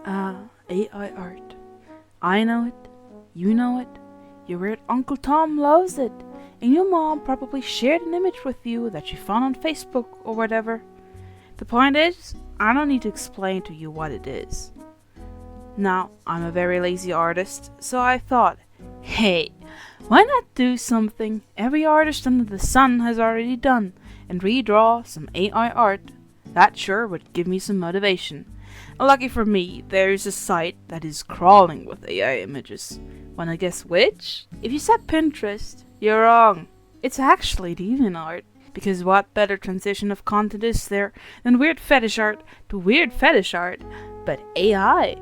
AI art. I know it, you know it, your weird Uncle Tom loves it, and your mom probably shared an image with you that she found on Facebook or whatever. The point is, I don't need to explain to you what it is. Now, I'm a very lazy artist, so I thought, hey, why not do something every artist under the sun has already done and redraw some AI art? That sure would give me some motivation. And lucky for me, there is a site that is crawling with AI images. Wanna guess which? If you said Pinterest, you're wrong. It's actually DeviantArt. Because what better transition of content is there than weird fetish art to weird fetish art, but AI?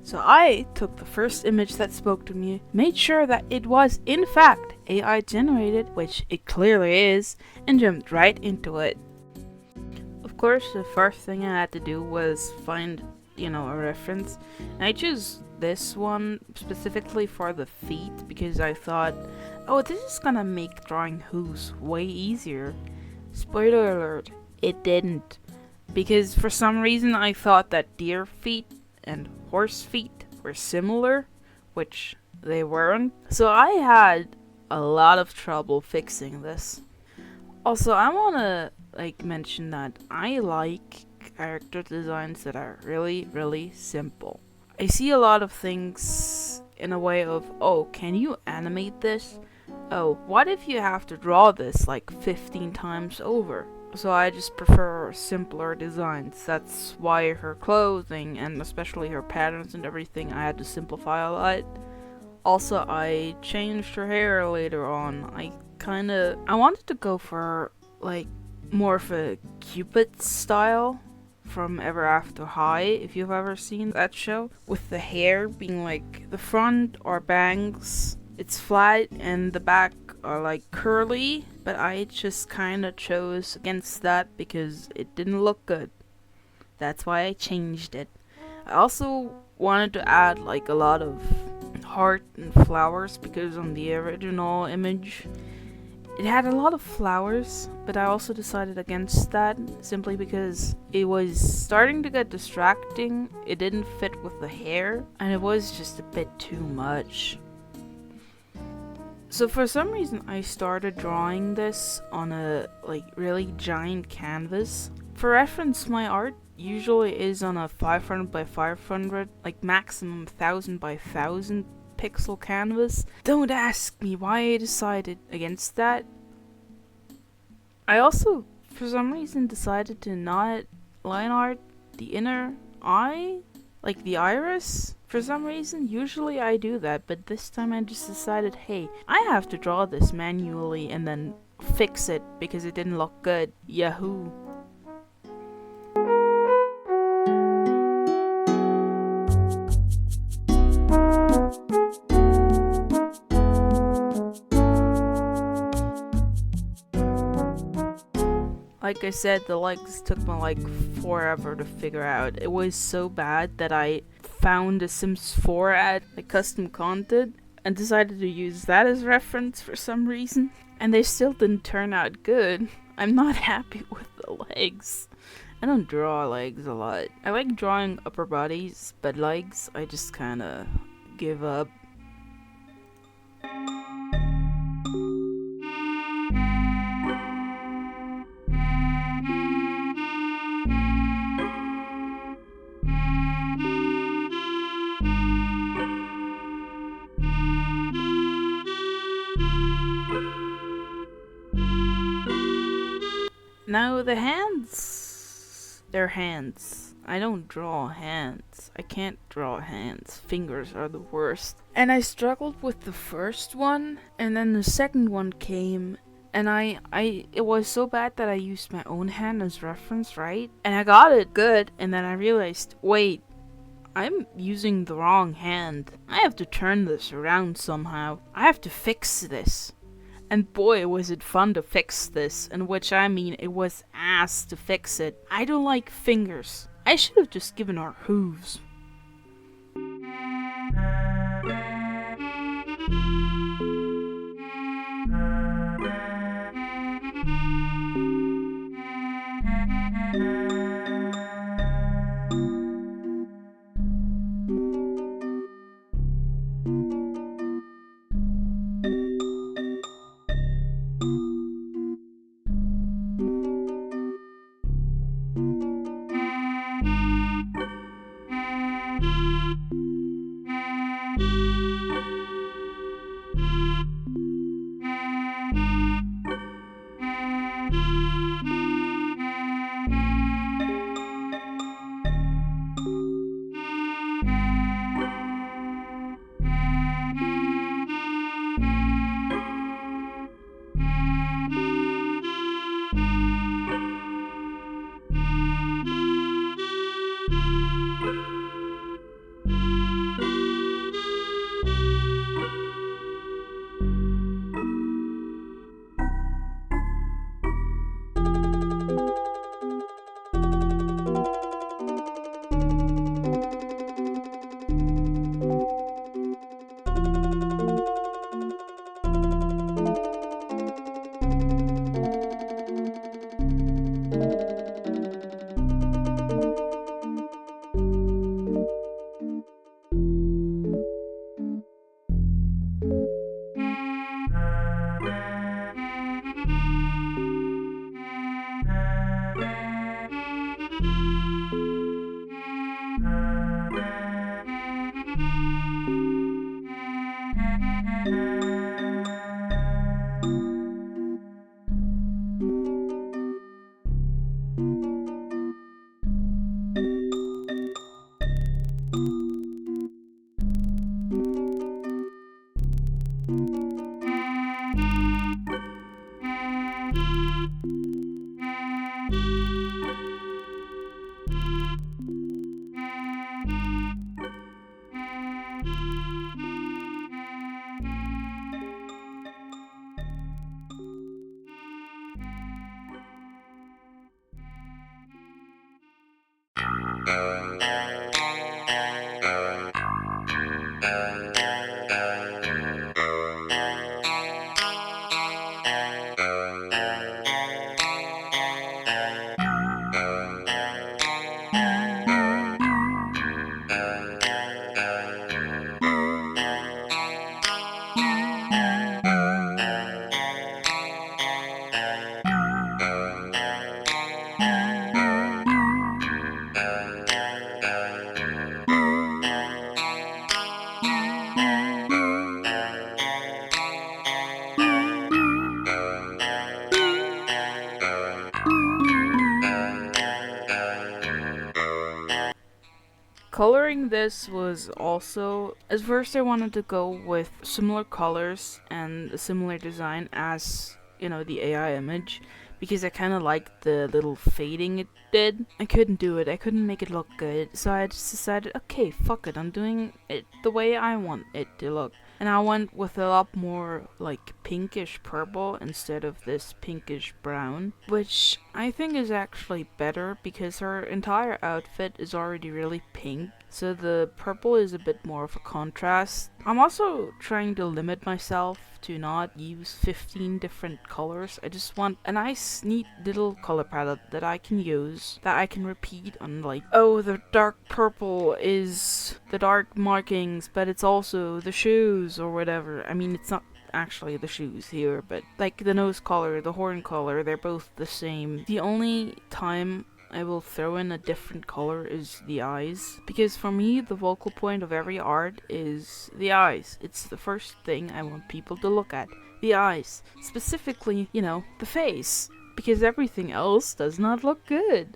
So I took the first image that spoke to me, made sure that it was in fact AI generated, which it clearly is, and jumped right into it. Of course, the first thing I had to do was find, a reference. And I chose this one specifically for the feet because I thought, oh, this is gonna make drawing hooves way easier. Spoiler alert, it didn't. Because for some reason I thought that deer feet and horse feet were similar, which they weren't. So I had a lot of trouble fixing this. Also, I wanna mention that I like character designs that are really, really simple. I see a lot of things in a way of, oh, can you animate this? Oh, what if you have to draw this 15 times over? So I just prefer simpler designs. That's why her clothing and especially her patterns and everything I had to simplify a lot. Also, I changed her hair later on. I wanted to go for more of a Cupid style from Ever After High, if you've ever seen that show, with the hair being the front or bangs, it's flat and the back are curly, but I just kinda chose against that because it didn't look good. That's why I changed it. I also wanted to add a lot of heart and flowers because on the original image it had a lot of flowers, but I also decided against that simply because it was starting to get distracting, it didn't fit with the hair, and it was just a bit too much. So for some reason I started drawing this on a really giant canvas. For reference, my art usually is on a 500 by 500, maximum 1000 by 1000 pixel canvas. Don't ask me why I decided against that. I also, for some reason, decided to not line art the inner eye, the iris. For some reason, usually I do that, but this time I just decided, hey, I have to draw this manually and then fix it because it didn't look good. Yahoo! Like I said, the legs took me forever to figure out. It was so bad that I found a Sims 4 ad, custom content, and decided to use that as reference for some reason. And they still didn't turn out good. I'm not happy with the legs. I don't draw legs a lot. I like drawing upper bodies, but legs, I just kinda give up. Now the hands. They're hands. I don't draw hands. I can't draw hands. Fingers are the worst. And I struggled with the first one, and then the second one came, and it was so bad that I used my own hand as reference, right? And I got it good, and then I realized, wait, I'm using the wrong hand. I have to turn this around somehow. I have to fix this. And boy, was it fun to fix this, in which I mean it was ass to fix it. I don't like fingers. I should have just given her hooves. Coloring this was also, at first I wanted to go with similar colors and a similar design as, the AI image, because I kind of liked the little fading it did. I couldn't do it, I couldn't make it look good, so I just decided, okay, fuck it, I'm doing it the way I want it to look. And I went with a lot more like pinkish purple instead of this pinkish brown, which I think is actually better because her entire outfit is already really pink, so the purple is a bit more of a contrast. I'm also trying to limit myself to not use 15 different colors. I just want a nice, neat little color palette that I can use, that I can repeat on, like, oh, the dark purple is the dark markings, but it's also the shoes or whatever. I mean, it's not actually the shoes here, but like the nose color, the horn color, they're both the same. The only time I will throw in a different color is the eyes, because for me the focal point of every art is the eyes. It's the first thing I want people to look at. The eyes. Specifically, the face. Because everything else does not look good.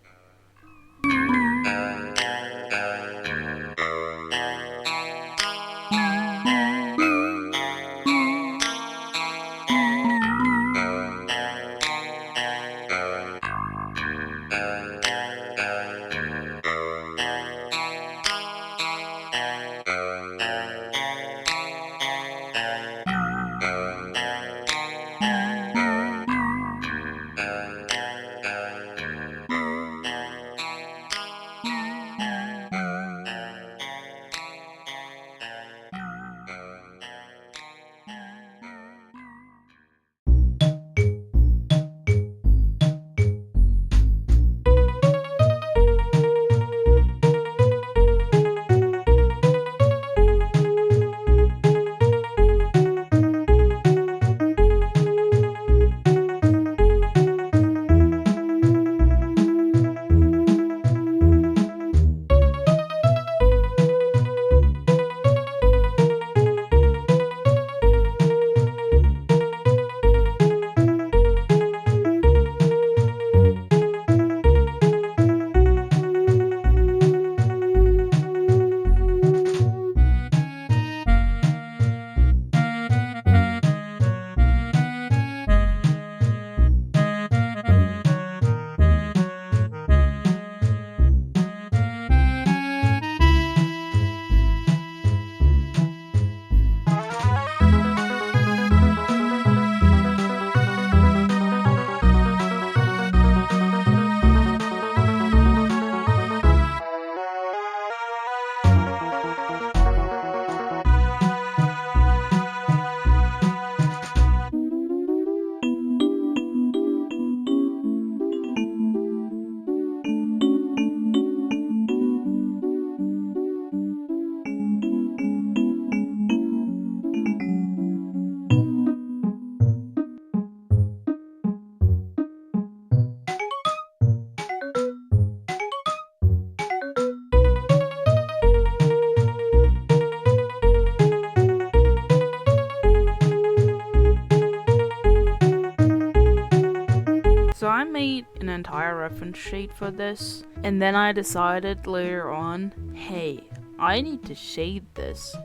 shade for this. And then I decided later on, hey, I need to shade this.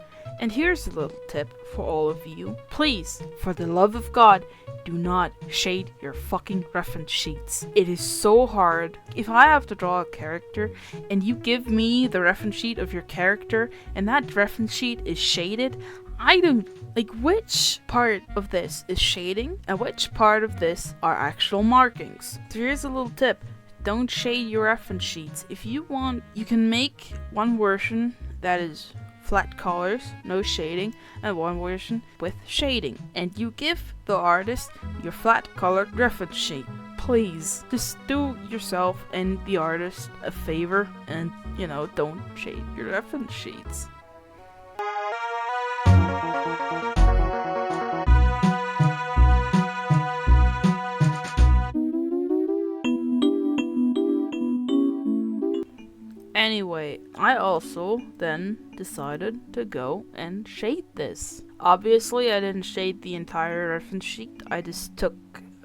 And here's a little tip for all of you. Please, for the love of God, do not shade your fucking reference sheets. It is so hard. If I have to draw a character and you give me the reference sheet of your character and that reference sheet is shaded, I don't like which part of this is shading and which part of this are actual markings. So here's a little tip. Don't shade your reference sheets. If you want, you can make one version that is flat colors, no shading, and one version with shading. And you give the artist your flat colored reference sheet. Please, just do yourself and the artist a favor and, don't shade your reference sheets. Anyway, I also then decided to go and shade this. Obviously, I didn't shade the entire reference sheet. I just took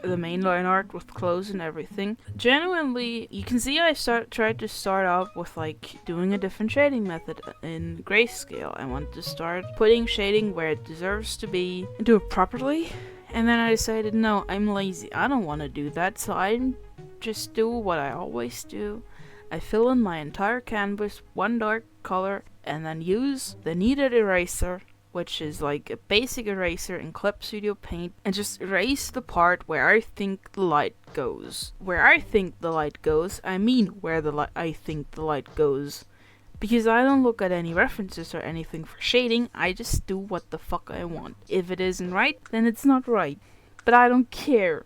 the main line art with clothes and everything. Genuinely, you can see I tried to start off with doing a different shading method in grayscale. I wanted to start putting shading where it deserves to be and do it properly. And then I decided, no, I'm lazy. I don't want to do that, so I just do what I always do. I fill in my entire canvas one dark color and then use the kneaded eraser, which is like a basic eraser in Clip Studio Paint, and just erase the part where I think the light goes. Where I think the light goes, I mean where I think the light goes. Because I don't look at any references or anything for shading, I just do what the fuck I want. If it isn't right, then it's not right. But I don't care.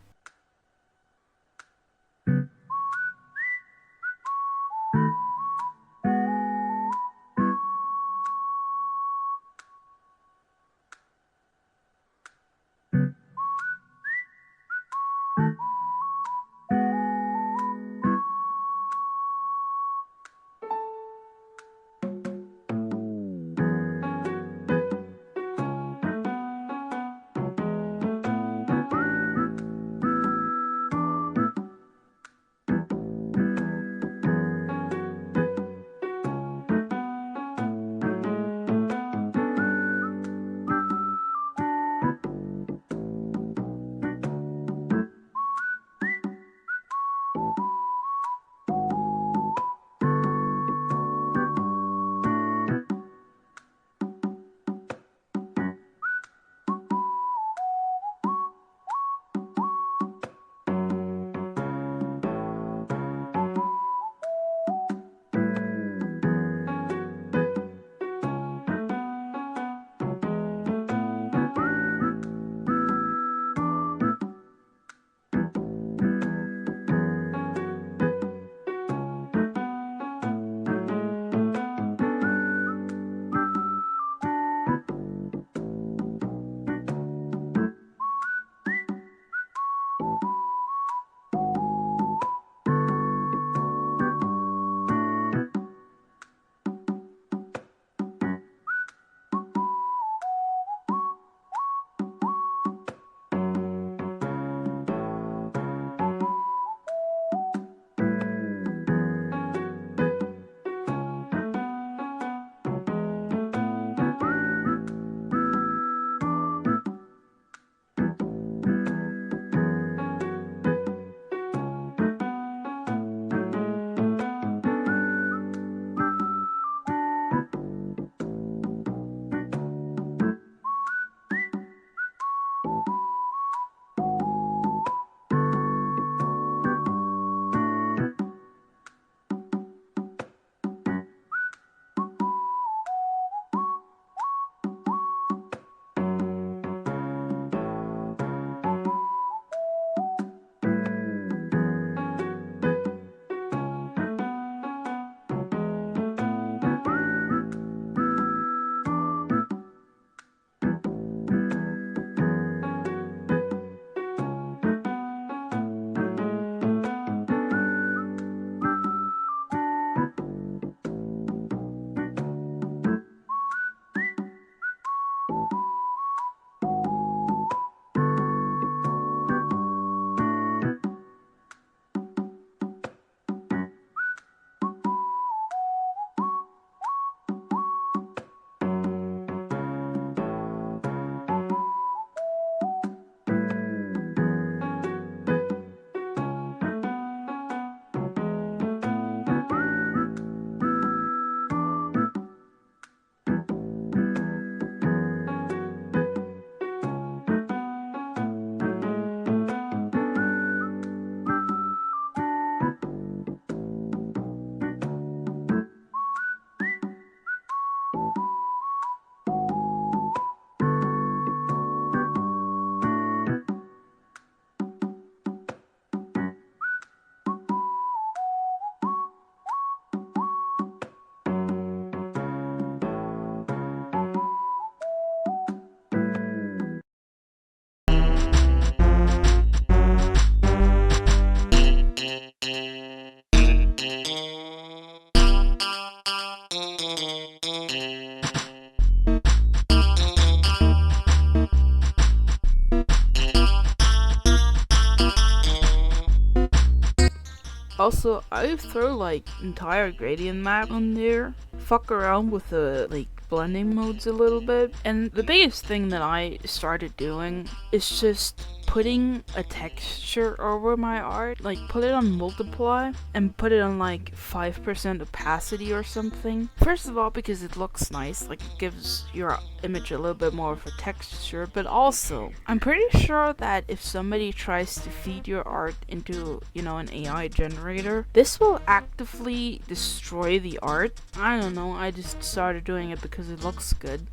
Also, I throw like entire gradient map on there, fuck around with the like blending modes a little bit, and the biggest thing that I started doing is just putting a texture over my art, like put it on multiply and put it on like 5% opacity or something. First of all, because it looks nice, like it gives your image a little bit more of a texture, but also I'm pretty sure that if somebody tries to feed your art into, an AI generator, this will actively destroy the art. I don't know, I just started doing it because it looks good.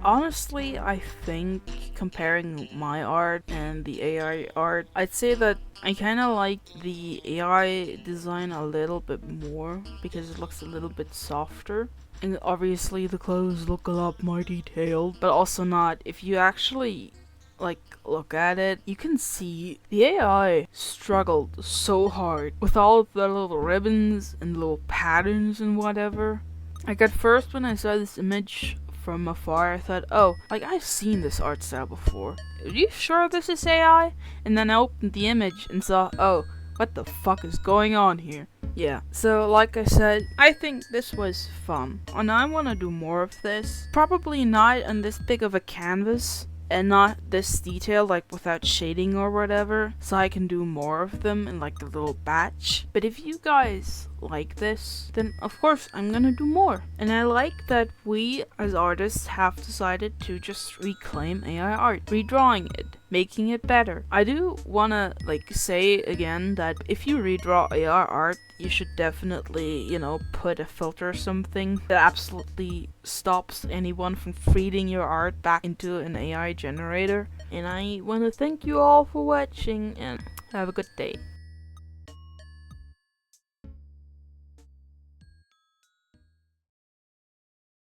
Honestly, I think comparing my art and the AI art, I'd say that I kind of like the AI design a little bit more because it looks a little bit softer. And obviously the clothes look a lot more detailed, but also not. If you actually look at it, you can see the AI struggled so hard with all of the little ribbons and little patterns and whatever. Like at first when I saw this image from afar, I thought, oh, I've seen this art style before. Are you sure this is AI? And then I opened the image and saw, oh, what the fuck is going on here? Yeah, so like I said, I think this was fun, and I want to do more of this. Probably not on this big of a canvas, and not this detailed, like without shading or whatever, so I can do more of them in like a little batch. But if you guys like this, then of course I'm gonna do more. And I like that we as artists have decided to just reclaim AI art, redrawing it, making it better. I do wanna say again that if you redraw AI art, you should definitely, put a filter or something that absolutely stops anyone from feeding your art back into an AI generator. And I want to thank you all for watching and have a good day.